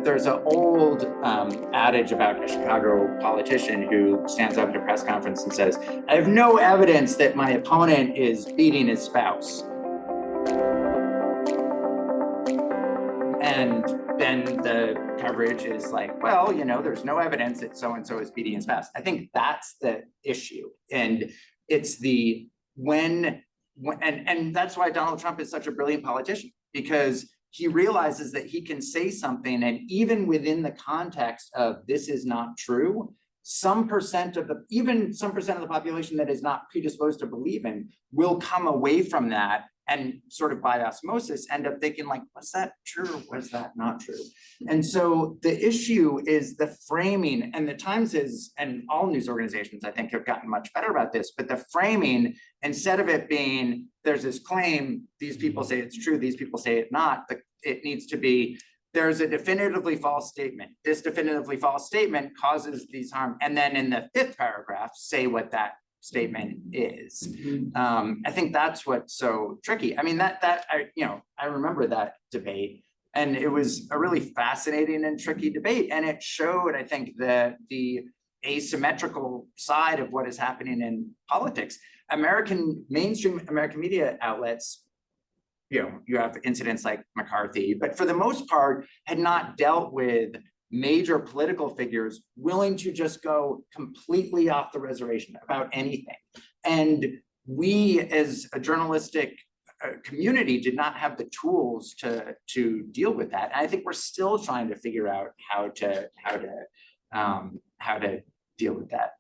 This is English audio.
there's an old adage about a Chicago politician who stands up at a press conference and says, I have no evidence that my opponent is beating his spouse. And then the coverage is like, well, you know, there's no evidence that so-and-so is beating his spouse. I think that's the issue. And it's the when and that's why Donald Trump is such a brilliant politician, because he realizes that he can say something, and even within the context of this is not true, some percent of the population that is not predisposed to believe in will come away from that and sort of by osmosis end up thinking like, was that true or was that not true? And so the issue is the framing, and the Times is, and all news organizations I think have gotten much better about this, but the framing, instead of it being, there's this claim, these people say it's true, these people say it's not, it needs to be, there's a definitively false statement. This definitively false statement causes these harm. And then in the 5th paragraph, say what that statement is. I think that's what's so tricky. I mean, I remember that debate, and it was a really fascinating and tricky debate. And it showed, I think, the asymmetrical side of what is happening in politics. Mainstream American media outlets, you know, you have incidents like McCarthy, but for the most part had not dealt with major political figures willing to just go completely off the reservation about anything. And we as a journalistic community did not have the tools to deal with that. And I think we're still trying to figure out how to deal with that.